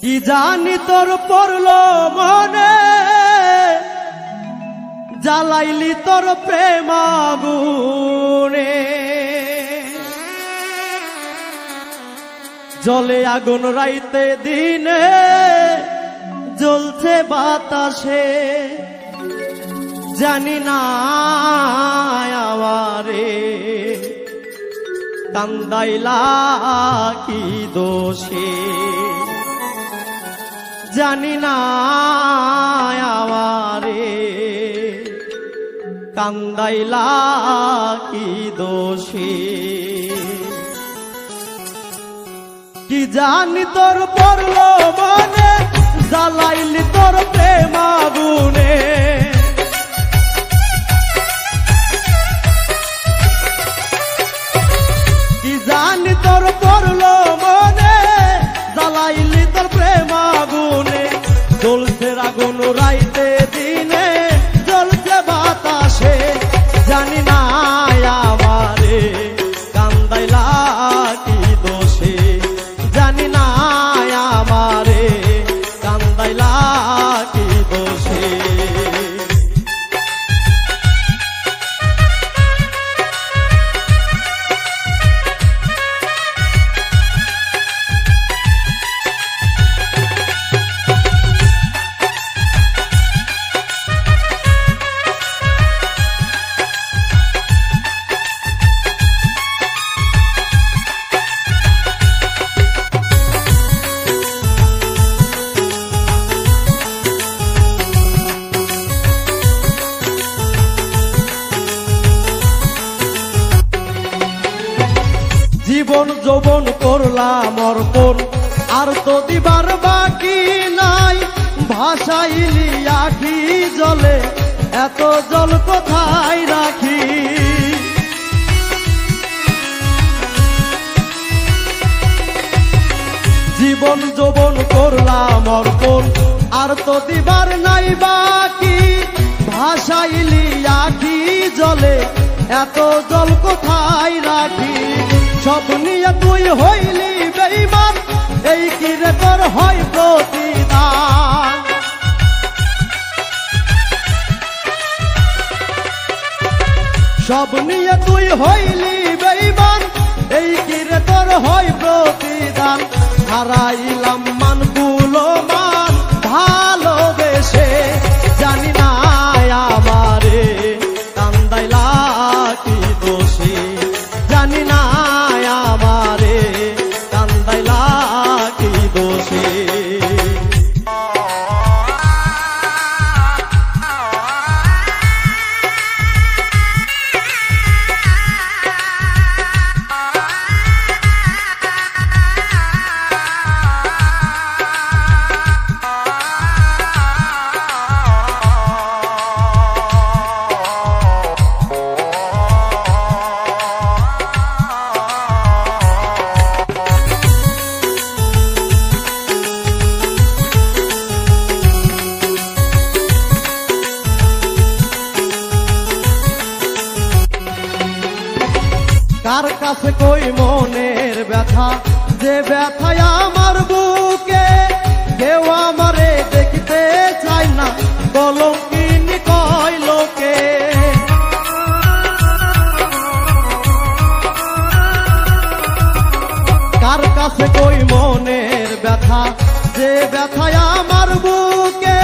কি জানি তোর পড়লো মনে, জ্বালাইলি তোর প্রেম আগুনে। জলে আগুন রাইতে দিনে, জ্বলছে বাতাসে, জানি না আমারে কান্দাইলা কি দোষে, জানি না আমারে কান্দাইলা কি দোষে। কি জানি তোর পড়লো মনে, জ্বালাইলি তোর প্রেম আগুনে। কি জানি তোর পড়লো মনে, জ্বালাইলি তোর প্রেম আগুনে। জ্বলছে আগুন রাইতে দিনে, জ্বলছে বাতাসে, জানি না আমারে কান্দাইলা কি দোষে, জানি না আমারে কান্দাইলা কি দোষে। জীবন যৌবন করলাম অর্পণ, আর তো দিবার বাকি নাই। ভাসাইলি আখি জলে, এত জল কোথায় রাখি। জীবন যৌবন করলাম অর্পণ, আর তো দিবার নাই বাকি। ভাসাইলি আখি জলে, এত জল কোথায় রাখি। সব নিয়ে তুই হইলি বেঈমান, এই কি রে তোর হয় প্রতিদান। সব নিয়ে তুই হইলি বেঈমান, এই কি রে তোর হয় প্রতিদান। হারাইলাম মানগুলো মান ভালোবেসে, জানি না আমারে কান্দাইলা কি দোষে, জানি না আমারে কান্দাইলা কি দোষে। কার কাছে কই মনের ব্যথা, যে ব্যথায় আমার বুকে। কেউ আমারে দেখতে চায় না, কলঙ্কিনী কয় লোকে। কার কাছে কই মনের ব্যথা, যে ব্যথায় আমার বুকে।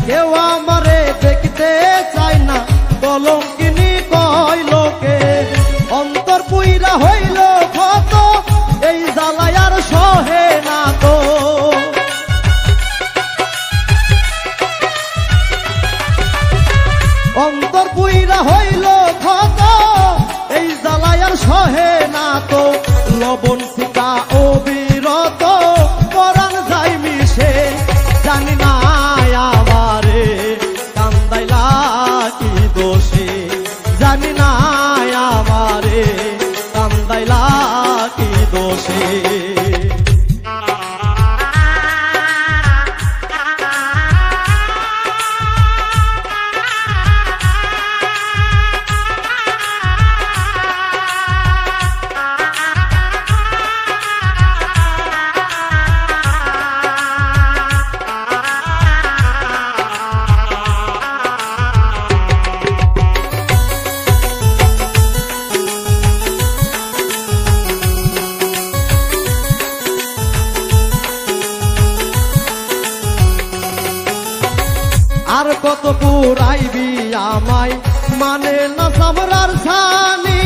কেউ আমারে দেখতে চায় না, কলঙ্কিনী কয় লোকে। অন্তর পুইরা হইল ক্ষত, এই জ্বালায় আর সহে না তো। অন্তর পুইরা হইল ক্ষত, এই জ্বালায় আর সহে না তো। লবণ ফিকা অবিরত, পরাণ যাই মিশে, জানি না আমারে কান্দাইলা কি দোষে। আর কত পুরাইবি আমায় মানে না সামরার ছানি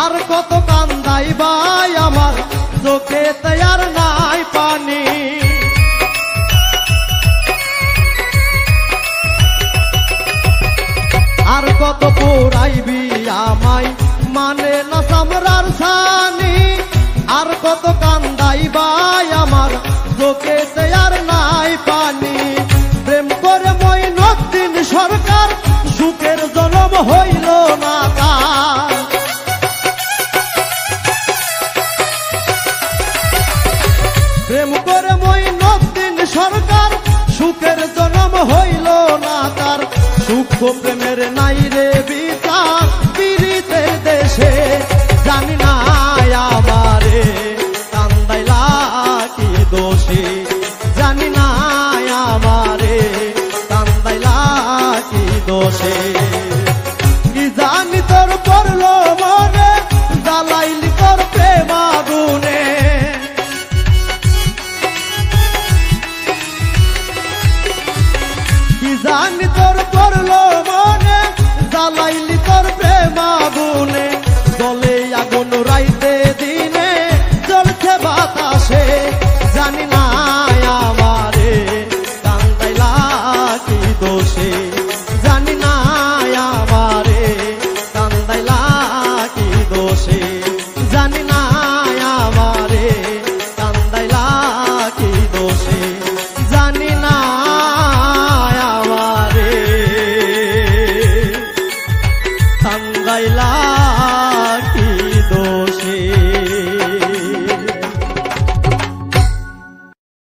আর কত কান্দাইবাই আমার চোখে তৈয়ার নাই পানি আর কত পুরাইবি আমায় মানে না সামরার ছানি আর কত কান্দাইবাই আমার চোখে তৈয়ার নাই পানি প্রেম করে মঈনুদ্দিন সরকার সুখের জনম হইল না তার প্রেম করে মঈনুদ্দিন সরকার সুখের জনম হইল না তার সুখ প্রেমের নাই রে বিচার পীড়িতের দেশে জানি না আমারে কান্দাইলা কি দোষে জানি না আমারে কান্দাইলা কি দোষে